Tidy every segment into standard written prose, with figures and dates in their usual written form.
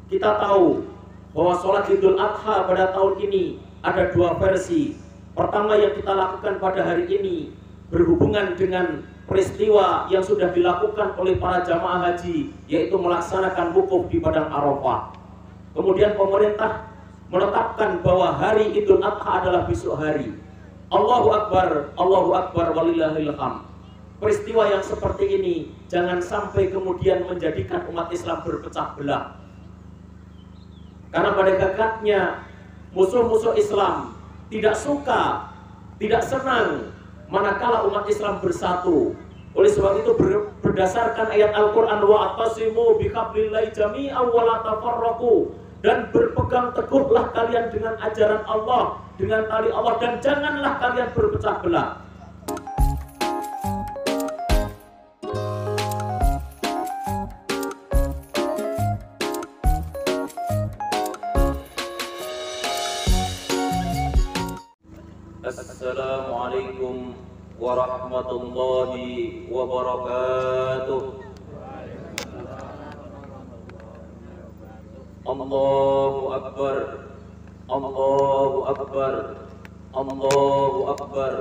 Kita tahu bahwa sholat Idul Adha pada tahun ini ada dua versi. Pertama yang kita lakukan pada hari ini berhubungan dengan peristiwa yang sudah dilakukan oleh para jamaah haji, yaitu melaksanakan wukuf di Padang Arafah. Kemudian pemerintah menetapkan bahwa hari Idul Adha adalah besok hari. Allahu Akbar, walillahil hamd. Peristiwa yang seperti ini jangan sampai kemudian menjadikan umat Islam berpecah belah. Karena pada hakikatnya musuh-musuh Islam tidak suka, tidak senang manakala umat Islam bersatu. Oleh sebab itu berdasarkan ayat Al-Quran, wa'tasimu bihablillahi jami'an wa la tafarraqu, dan berpegang teguhlah kalian dengan ajaran Allah, dengan tali Allah, dan janganlah kalian berpecah belah. Assalamualaikum warahmatullahi wabarakatuh. Allahu Akbar, Allahu Akbar, Allahu Akbar,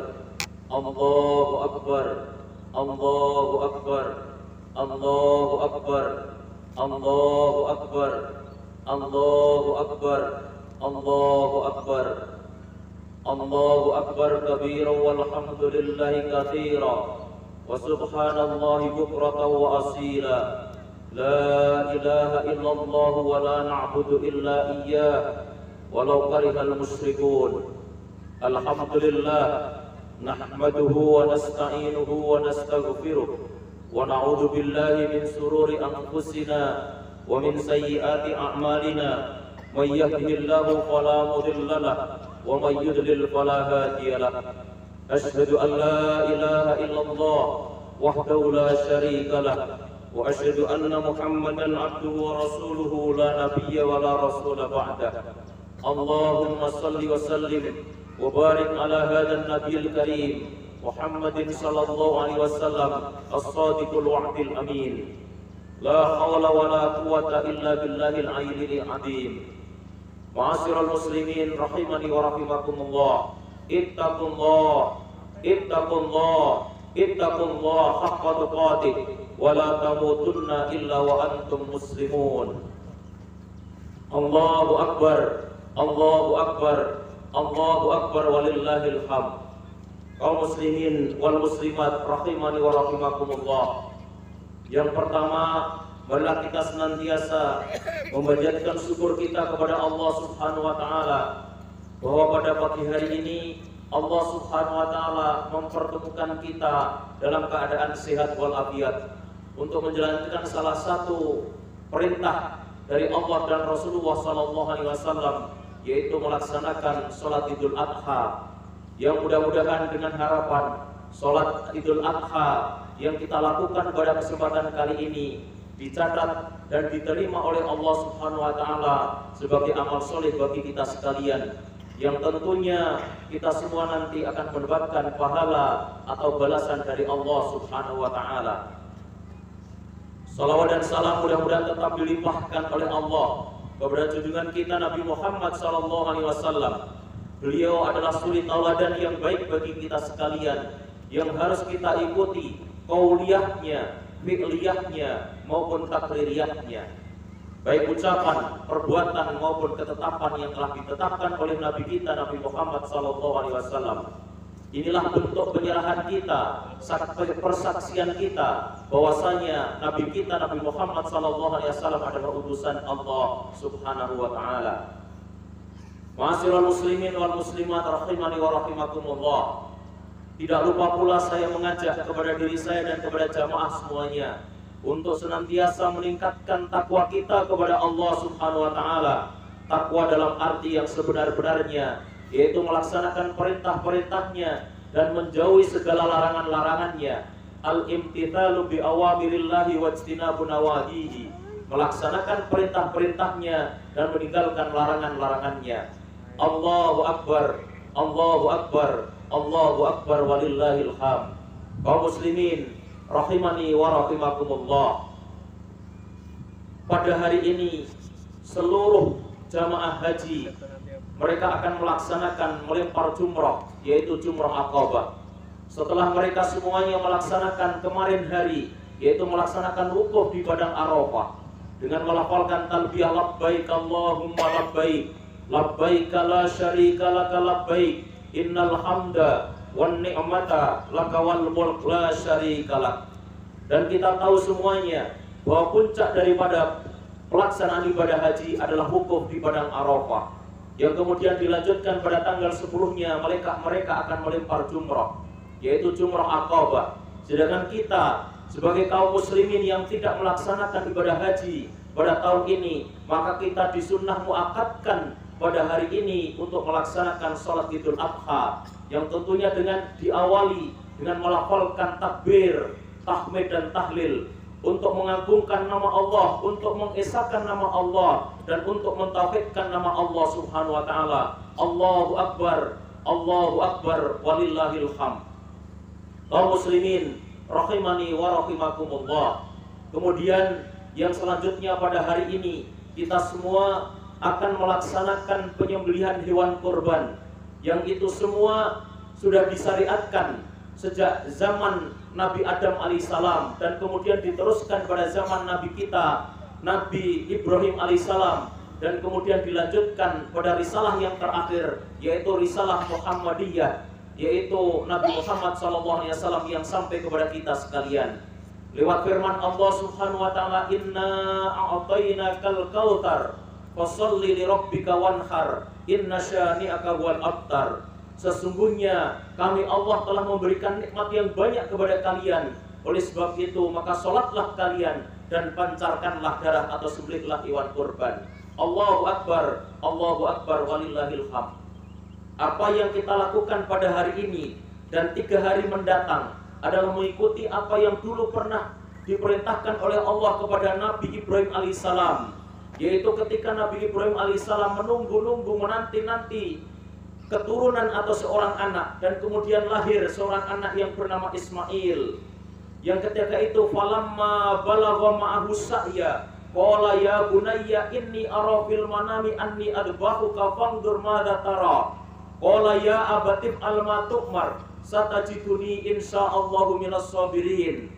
Allahu Akbar, Allahu Akbar, Allahu Akbar, Allahu Akbar, Allahu Akbar, Allahu Akbar. Allahu Akbar kabira walhamdulillahi katsira wa subhanallahi bukratan wa asila. La ilaha illallah wa la na'budu illa iyyah walau karihal musyrikun. Alhamdulillah nahmaduhu wa nasta'inuhu wa nastaghfiruh wa na'udzu billahi min sururi anfusina wa min sayyiati a'malina. May yahdihillahu fala mudilla lahu ومن يضلل فلا هادي له. أشهد أن لا إله إلا الله وحده لا شريك له وأشهد أن محمدا عبده ورسوله لا نبي ولا رسول بعده. اللهم صل وسلم وبارك على هذا النبي الكريم محمد صلى الله عليه وسلم الصادق الوعد الأمين. لا حول ولا قوة إلا بالله العلي العظيم. Ma'asyiral muslimin rahimani wa rahimakumullah. Ittaqullah, ittaqullah, ittaqullah haqqa tuqatih wa la tamutunna illa wa antum muslimun. Allahu Akbar, Allahu Akbar, Allahu Akbar walillahil hamd. Kaum muslimin wal muslimat rahimani wa rahimakumullah. Yang pertama, marilah kita senantiasa memanjatkan syukur kita kepada Allah Subhanahu wa taala bahwa pada pagi hari ini Allah Subhanahu wa taala mempertemukan kita dalam keadaan sehat walafiat untuk menjalankan salah satu perintah dari Allah dan Rasulullah sallallahu alaihi wasallam, yaitu melaksanakan salat Idul Adha. Yang mudah-mudahan dengan harapan salat Idul Adha yang kita lakukan pada kesempatan kali ini dicatat dan diterima oleh Allah Subhanahu wa taala sebagai amal soleh bagi kita sekalian, yang tentunya kita semua nanti akan mendapatkan pahala atau balasan dari Allah Subhanahu wa taala. Salawat dan salam mudah-mudahan tetap dilimpahkan oleh Allah kepada junjungan kita Nabi Muhammad sallallahu alaihi wasallam. Beliau adalah suri tauladan yang baik bagi kita sekalian, yang harus kita ikuti qauliyahnya, fi'liyahnya maupun takririyahnya, baik ucapan, perbuatan maupun ketetapan yang telah ditetapkan oleh Nabi kita Nabi Muhammad SAW. Inilah bentuk penyerahan kita, persaksian kita bahwasanya Nabi kita Nabi Muhammad SAW adalah utusan Allah Subhanahu wa taala. Ma'asyiral muslimin wal muslimat rahimani wa rahimakumullah. Tidak lupa pula saya mengajak kepada diri saya dan kepada jamaah semuanya untuk senantiasa meningkatkan takwa kita kepada Allah Subhanahu wa taala. Takwa dalam arti yang sebenar-benarnya, yaitu melaksanakan perintah-perintahnya dan menjauhi segala larangan-larangannya. Al-imtithalu bi awamirillahi wajtinabu nawahihi, melaksanakan perintah-perintahnya dan meninggalkan larangan-larangannya. Allahu Akbar, Allahu Akbar, Allahu Akbar walillahil hamd. Kaum muslimin rahimani wa rahimakumullah. Pada hari ini seluruh jamaah haji mereka akan melaksanakan melempar jumrah, yaitu jumrah Aqabah. Setelah mereka semuanya melaksanakan kemarin hari, yaitu melaksanakan wukuf di padang Arafah dengan melafalkan talbiyah labbaik Allahumma labbaik, labbaik la syarika laka labbaik, innal hamda wan ni'mata laka wal mulk la syarika lak. Dan kita tahu semuanya bahwa puncak daripada pelaksanaan ibadah haji adalah wukuf di padang Arafah, yang kemudian dilanjutkan pada tanggal 10-nya mereka akan melempar jumrah, yaitu jumrah Aqabah. Sedangkan kita sebagai kaum muslimin yang tidak melaksanakan ibadah haji pada tahun ini, maka kita disunnah muakkadkan pada hari ini untuk melaksanakan sholat Idul Adha, yang tentunya dengan diawali dengan melafalkan takbir, tahmid dan tahlil, untuk mengagungkan nama Allah, untuk mengesahkan nama Allah, dan untuk mentauhidkan nama Allah Subhanahu wa taala. Allahu Akbar, walillahil hamd. Kaum muslimin rahimani wa rahimakumullah. Kemudian yang selanjutnya pada hari ini kita semua akan melaksanakan penyembelihan hewan kurban, yang itu semua sudah disyariatkan sejak zaman Nabi Adam alaihissalam, dan kemudian diteruskan pada zaman Nabi kita Nabi Ibrahim alaihissalam, dan kemudian dilanjutkan pada risalah yang terakhir, yaitu risalah Muhammadiyah, yaitu Nabi Muhammad SAW yang sampai kepada kita sekalian lewat firman Allah Subhanahu wa taala, inna a'tainakal kautsar fasholli li rabbika wanhar inna syani'aka wal abtar. Sesungguhnya kami Allah telah memberikan nikmat yang banyak kepada kalian, oleh sebab itu maka sholatlah kalian dan pancarkanlah darah atau sembelihlah hewan kurban. Allahu Akbar, walillahil hamd. Apa yang kita lakukan pada hari ini dan 3 hari mendatang adalah mengikuti apa yang dulu pernah diperintahkan oleh Allah kepada Nabi Ibrahim alaihissalam, yaitu ketika Nabi Ibrahim alaihissalam menunggu-nunggu, menanti-nanti keturunan atau seorang anak, dan kemudian lahir seorang anak yang bernama Ismail, yang ketika itu falamma balagha ma'ahu sa'ya qala ya bunayya inni ara fil manami anni adbahuka fanzur madza tara qala ya abatif alma tu'mar satajiduni insyaallahu minas sabirin.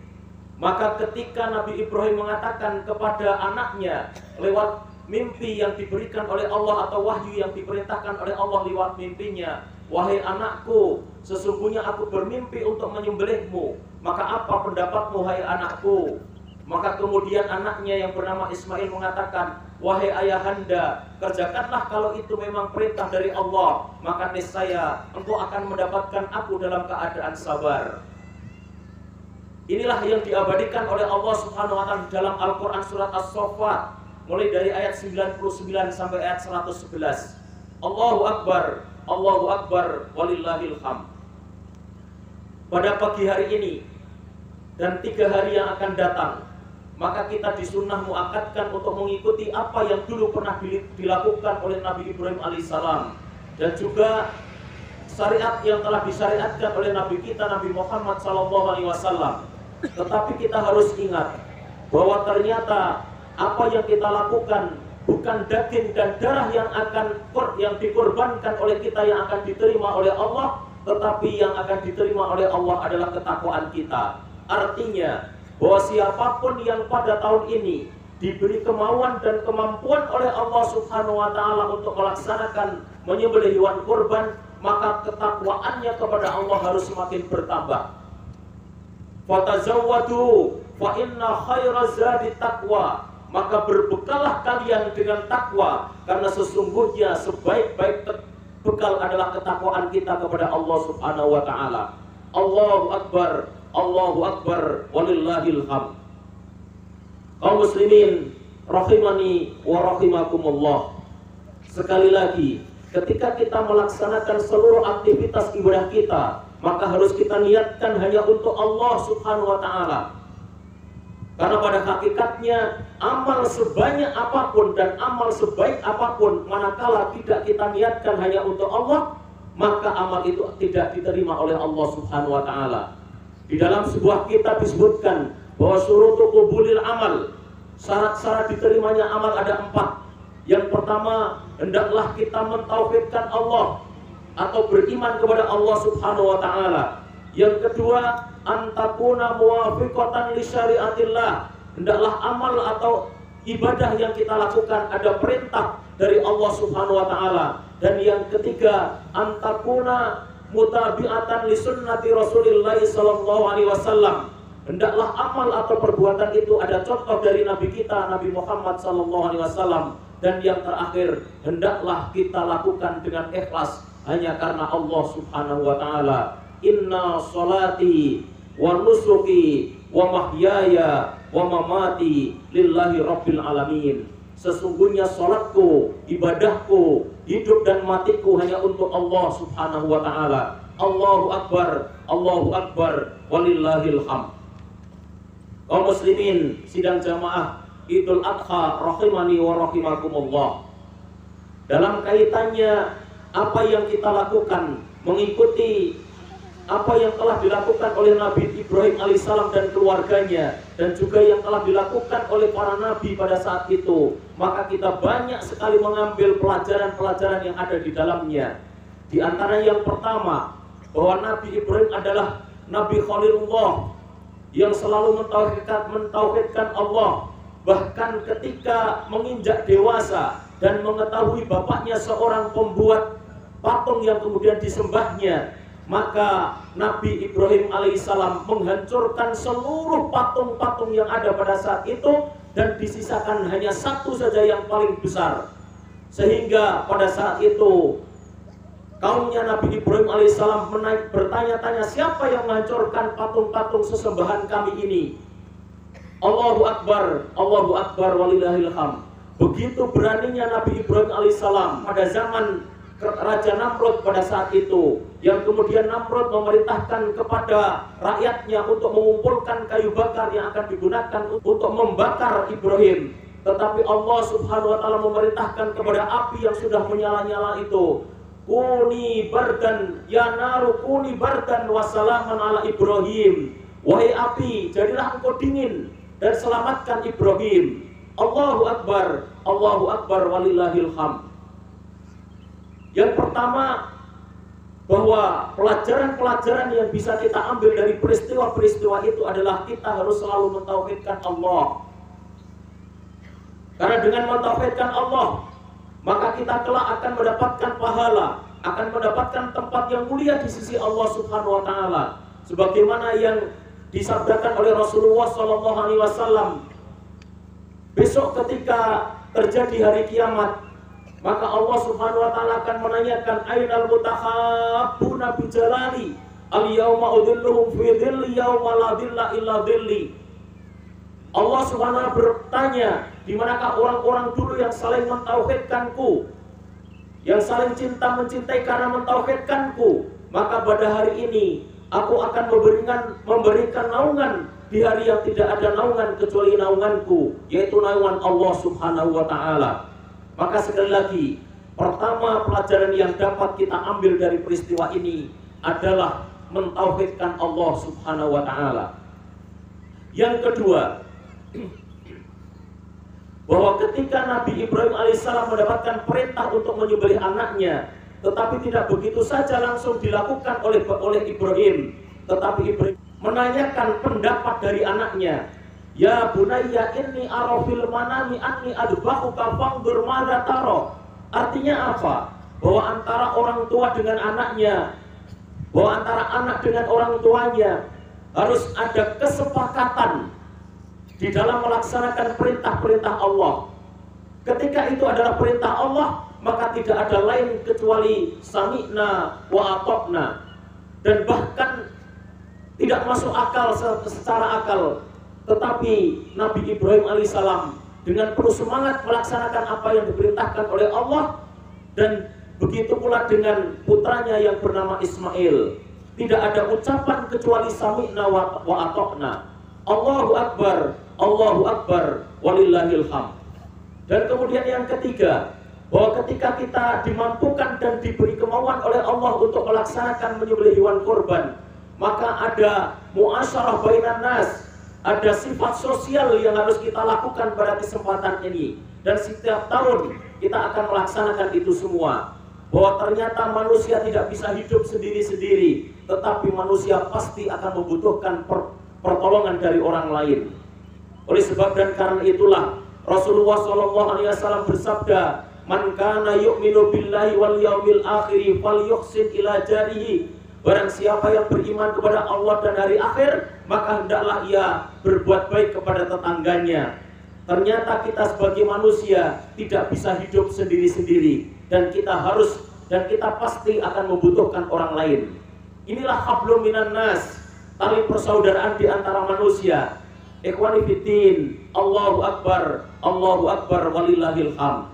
Maka ketika Nabi Ibrahim mengatakan kepada anaknya lewat mimpi yang diberikan oleh Allah atau wahyu yang diperintahkan oleh Allah lewat mimpinya, wahai anakku, sesungguhnya aku bermimpi untuk menyembelihmu, maka apa pendapatmu hai anakku? Maka kemudian anaknya yang bernama Ismail mengatakan, wahai ayahanda, kerjakanlah kalau itu memang perintah dari Allah, maka niscaya engkau akan mendapatkan aku dalam keadaan sabar. Inilah yang diabadikan oleh Allah Subhanahu wa taala dalam Al-Qur'an surat As-Saffat, mulai dari ayat 99 sampai ayat 111. Allahu Akbar, walillahil hamd. Pada pagi hari ini dan 3 hari yang akan datang, maka kita disunnah muakkadkan untuk mengikuti apa yang dulu pernah dilakukan oleh Nabi Ibrahim alaihissalam, dan juga syariat yang telah disyariatkan oleh Nabi kita Nabi Muhammad SAW. Tetapi kita harus ingat bahwa ternyata apa yang kita lakukan bukan daging dan darah yang dikorbankan oleh kita yang akan diterima oleh Allah, tetapi yang akan diterima oleh Allah adalah ketakwaan kita. Artinya bahwa siapapun yang pada tahun ini diberi kemauan dan kemampuan oleh Allah Subhanahu wa taala untuk melaksanakan menyembelih hewan kurban, maka ketakwaannya kepada Allah harus semakin bertambah. Fatazawwadu fa inna khairaz zadi taqwa. Maka berbekallah kalian dengan takwa, karena sesungguhnya sebaik-baik bekal adalah ketakwaan kita kepada Allah Subhanahu wa taala. Allahu Akbar, walillahil hamd. Kaum muslimin rahimani wa rahimakumullah. Sekali lagi, ketika kita melaksanakan seluruh aktivitas ibadah kita, maka harus kita niatkan hanya untuk Allah Subhanahu wa taala. Karena pada hakikatnya amal sebanyak apapun dan amal sebaik apapun, manakala tidak kita niatkan hanya untuk Allah, maka amal itu tidak diterima oleh Allah Subhanahu wa taala. Di dalam sebuah kitab disebutkan bahwa syurutu qubulil amal, syarat-syarat diterimanya amal ada 4. Yang pertama, hendaklah kita mentauhidkan Allah atau beriman kepada Allah Subhanahu wa taala. Yang kedua, antakuna muwafiqatan li syariatillah. Hendaklah amal atau ibadah yang kita lakukan ada perintah dari Allah Subhanahu wa taala. Dan yang ketiga, antakuna mutabi'atan li sunnati Rasulillah sallallahu alaihi wasallam. Hendaklah amal atau perbuatan itu ada contoh dari Nabi kita, Nabi Muhammad sallallahu alaihi wasallam. Dan yang terakhir, hendaklah kita lakukan dengan ikhlas hanya karena Allah Subhanahu wa taala. Inna sholati wa nusuki wa mahyaya wa mamati lillahi rabbil alamin. Sesungguhnya salatku, ibadahku, hidup dan matiku hanya untuk Allah Subhanahu wa taala. Allahu akbar, walillahil hamd. Kaum muslimin sidang jamaah Idul Adha rahimani wa rahimakumullah. Dalam kaitannya apa yang kita lakukan mengikuti apa yang telah dilakukan oleh Nabi Ibrahim alaihissalam dan keluarganya, dan juga yang telah dilakukan oleh para nabi pada saat itu, maka kita banyak sekali mengambil pelajaran-pelajaran yang ada di dalamnya. Di antara yang pertama, bahwa Nabi Ibrahim adalah Nabi Khalilullah yang selalu mentauhidkan Allah. Bahkan ketika menginjak dewasa dan mengetahui bapaknya seorang pembuat patung yang kemudian disembahnya, maka Nabi Ibrahim alaihissalam menghancurkan seluruh patung-patung yang ada pada saat itu dan disisakan hanya satu saja yang paling besar. Sehingga pada saat itu kaumnya Nabi Ibrahim alaihissalam bertanya-tanya, siapa yang menghancurkan patung-patung sesembahan kami ini? Allahu akbar walillahil hamd. Begitu beraninya Nabi Ibrahim alaihissalam pada zaman Raja Namrud pada saat itu, yang kemudian Namrud memerintahkan kepada rakyatnya untuk mengumpulkan kayu bakar yang akan digunakan untuk membakar Ibrahim. Tetapi Allah Subhanahu wa taala memerintahkan kepada api yang sudah menyala-nyala itu, kuni bardan ya naru kuni bardan wassalaman ala Ibrahim. Wahai api, jadilah engkau dingin dan selamatkan Ibrahim. Allahu akbar walillahil hamd. Yang pertama, bahwa pelajaran-pelajaran yang bisa kita ambil dari peristiwa-peristiwa itu adalah kita harus selalu mentauhidkan Allah. Karena dengan mentauhidkan Allah, maka kita kelak akan mendapatkan pahala, akan mendapatkan tempat yang mulia di sisi Allah Subhanahu wa taala. Sebagaimana yang disabdakan oleh Rasulullah sallallahu alaihi wasallam, besok ketika terjadi hari kiamat, maka Allah Subhanahu wa taala akan menanyakan, ainal mutakhabbuna bi jalali al yauma udhilluhum fi dhilli yauma la dhilla illa dhilli. Allah Subhanahu wa taala bertanya, di manakah orang-orang dulu yang saling mentauhidkanku, yang saling cinta mencintai karena mentauhidkanku? Maka pada hari ini aku akan memberikan naungan di hari yang tidak ada naungan kecuali naunganku, yaitu naungan Allah Subhanahu wa taala. Maka sekali lagi, pertama pelajaran yang dapat kita ambil dari peristiwa ini adalah mentauhidkan Allah Subhanahu wa taala. Yang kedua, bahwa ketika Nabi Ibrahim alaihissalam mendapatkan perintah untuk menyembelih anaknya, tetapi tidak begitu saja langsung dilakukan oleh Ibrahim, tetapi Ibrahim menanyakan pendapat dari anaknya. Ya bunayya inni ara fil manami anni adbahuka fanzur madza tara. Artinya apa? Bahwa antara orang tua dengan anaknya, bahwa antara anak dengan orang tuanya harus ada kesepakatan di dalam melaksanakan perintah-perintah Allah. Ketika itu adalah perintah Allah, maka tidak ada lain kecuali sami'na wa ata'na. Dan bahkan tidak masuk akal secara akal. Tetapi Nabi Ibrahim alaihissalam dengan penuh semangat melaksanakan apa yang diperintahkan oleh Allah, dan begitu pula dengan putranya yang bernama Ismail. Tidak ada ucapan kecuali sami'na wa ata'na. Allahu akbar walillahil hamd. Dan kemudian yang ketiga, bahwa ketika kita dimampukan dan diberi kemauan oleh Allah untuk melaksanakan menyembelih hewan kurban, maka ada muasyarah bainan nas, ada sifat sosial yang harus kita lakukan pada kesempatan ini. Dan setiap tahun kita akan melaksanakan itu semua. Bahwa ternyata manusia tidak bisa hidup sendiri-sendiri, tetapi manusia pasti akan membutuhkan pertolongan dari orang lain. Oleh sebab dan karena itulah Rasulullah SAW bersabda, "Man kana yu'minu billahi wal yaumil akhir falyuhsin ila jarihi." Barang siapa yang beriman kepada Allah dan hari akhir, maka hendaklah ia berbuat baik kepada tetangganya. Ternyata kita sebagai manusia tidak bisa hidup sendiri-sendiri, dan kita pasti akan membutuhkan orang lain. Inilah hablum minan nas, tali persaudaraan di antara manusia. Ikhwani fiddin, Allahu Akbar walillahil hamd.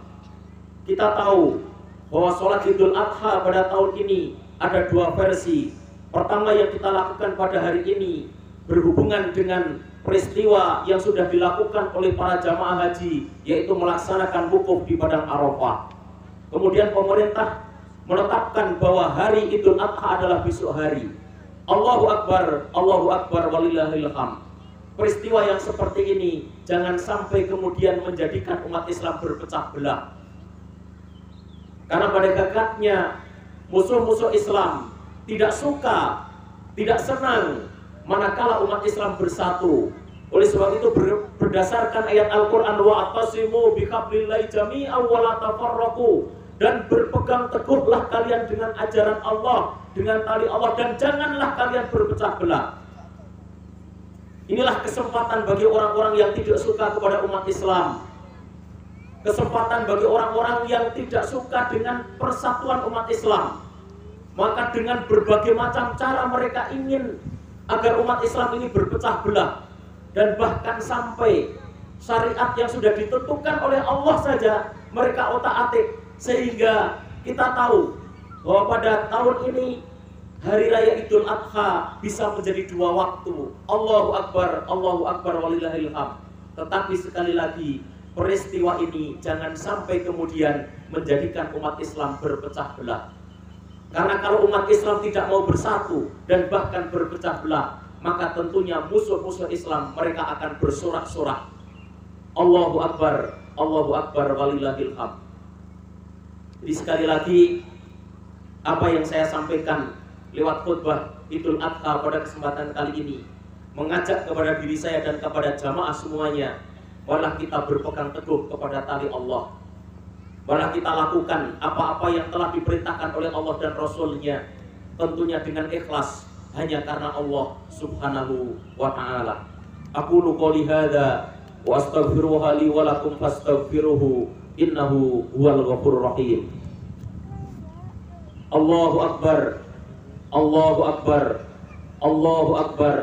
Kita tahu bahwa sholat Idul Adha pada tahun ini ada dua versi. Pertama yang kita lakukan pada hari ini berhubungan dengan peristiwa yang sudah dilakukan oleh para jamaah haji, yaitu melaksanakan wukuf di padang Arafah. Kemudian pemerintah menetapkan bahwa hari Idul Adha adalah besok hari. Allahu Akbar walillahil hamd. Peristiwa yang seperti ini jangan sampai kemudian menjadikan umat Islam berpecah belah. Karena pada hakikatnya musuh-musuh Islam tidak suka, tidak senang manakala umat Islam bersatu. Oleh sebab itu berdasarkan ayat Al-Quran, wa'tasimu bihablillahi jami'an wa la tafarraqu, dan berpegang teguhlah kalian dengan ajaran Allah, dengan tali Allah, dan janganlah kalian berpecah belah. Inilah kesempatan bagi orang-orang yang tidak suka kepada umat Islam, kesempatan bagi orang-orang yang tidak suka dengan persatuan umat Islam. Maka dengan berbagai macam cara mereka ingin agar umat Islam ini berpecah belah, dan bahkan sampai syariat yang sudah ditentukan oleh Allah saja mereka otak-atik, sehingga kita tahu bahwa pada tahun ini Hari Raya Idul Adha bisa menjadi dua waktu. Allahu Akbar walillahil hamd. Tetapi sekali lagi, peristiwa ini jangan sampai kemudian menjadikan umat Islam berpecah belah. Karena kalau umat Islam tidak mau bersatu dan bahkan berpecah belah, maka tentunya musuh-musuh Islam mereka akan bersorak-sorak. Allahu Akbar walillahil hamd. Jadi sekali lagi, apa yang saya sampaikan lewat khutbah Idul Adha pada kesempatan kali ini mengajak kepada diri saya dan kepada jamaah semuanya, malah kita berpegang teguh kepada tali Allah. Malah kita lakukan apa-apa yang telah diperintahkan oleh Allah dan Rasul-Nya, tentunya dengan ikhlas, hanya karena Allah Subhanahu wa ta'ala. Aqulu qouli hadza wa astaghfiruha li wa lakum fastaghfiruhu innahu huwal ghafurur rahim. Allahu Akbar, Allahu Akbar, Allahu Akbar,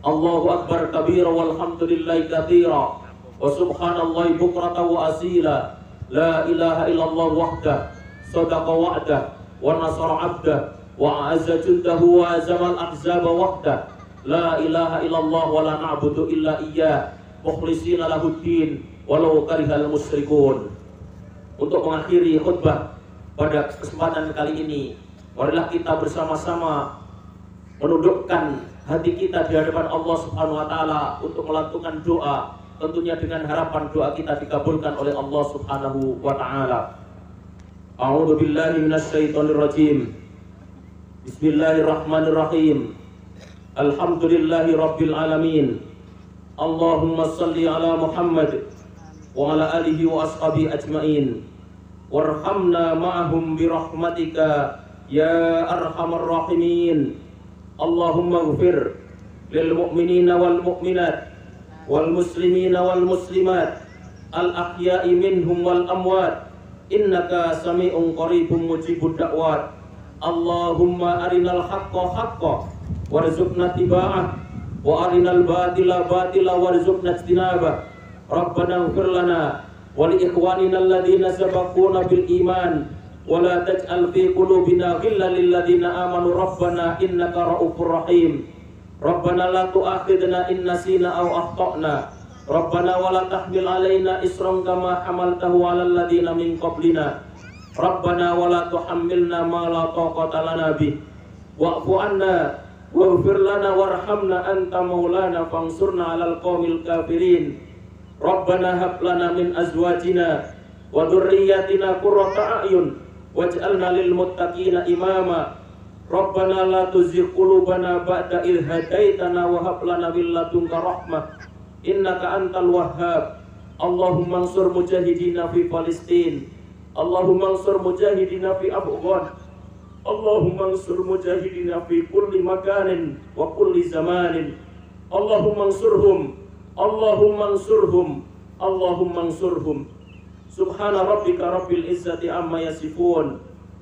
Allahu Akbar kabira walhamdulillahi katsira wa subhanallahi bukratan wa asila. La ilaha illallah wahdah, sadaqa wa'dah, wa nasara 'abdah, wa a'azza jundahu wa azamal ahzaba wahdah. La ilaha illallah wa la na'budu illa iyyah, mukhlishina lahuddin walau karihal musyrikun. Untuk mengakhiri khutbah pada kesempatan kali ini, marilah kita bersama-sama menundukkan hati kita di hadapan Allah Subhanahu wa taala untuk melantunkan doa, tentunya dengan harapan doa kita dikabulkan oleh Allah Subhanahu wa taala. A'udzu billahi minasyaitonir rajim. Bismillahirrahmanirrahim. Alhamdulillahi rabbil alamin. Allahumma shalli ala Muhammad wa ala alihi wa ashabihi ajmain. Warhamna ma'ahum birahmatika ya arhamar rahimin. Allahumma ighfir lil mu'minina wal mu'minat wal muslimina wal muslimat al ahya'i minhum wal amwat innaka sami'un qaribun mujibud da'wat. Allahumma arinal haqqa haqqan warzuqna tiba'ah wa arinal batila batila warzuqna ijtinabah. Rabbana ighfir lana wa li ikhwanina alladhina sabaquna bil iman wa la taj'al fi qulubina ghillan lil ladzina amanu rabbana innaka ra'ufur rahim. Rabbana la tu'akhidna in nasina aw akhtana. Rabbana wa la tahmil alaina isran kama hamaltahu 'alal ladzina min qablina. Rabbana wa la tuhammilna ma la taqata lana bih. Wa'fu 'anna waghfir lana warhamna anta maulana fansurna 'alal qaumil kafirin. Rabbana hab lana min azwajina wa dhurriyyatina qurrata a'yun waj'alna lil muttaqina imama. Rabbana la tuzigh qulubana ba'da idh hadaitana wa hab lana min ladunka rahmah innaka antal wahhab. Allahumma ansur mujahidina fi Palestin, Allahumma ansur mujahidina fi Afghan, Allahumma ansur mujahidina fi kulli makanin wa kulli zamanin. Allahumma ansurhum, Allahumma ansurhum, Allahumma ansurhum. Subhana rabbika rabbil izzati amma yasifun,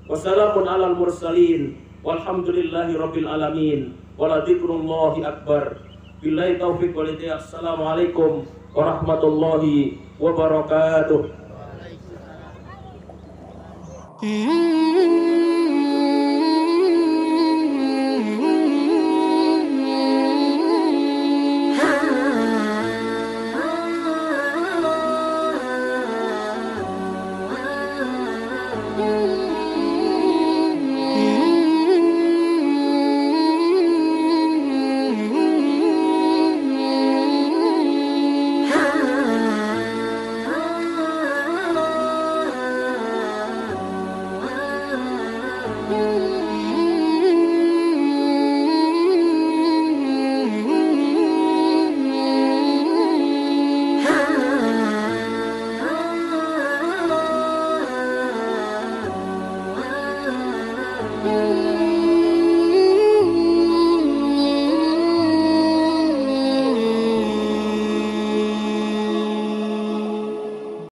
wa salamun alal mursalin, walhamdulillahi rabbil alamin, wala dzikrullahi akbar. Billahi taufiq wal hidayah. Assalamualaikum warahmatullahi wabarakatuh. Hmm.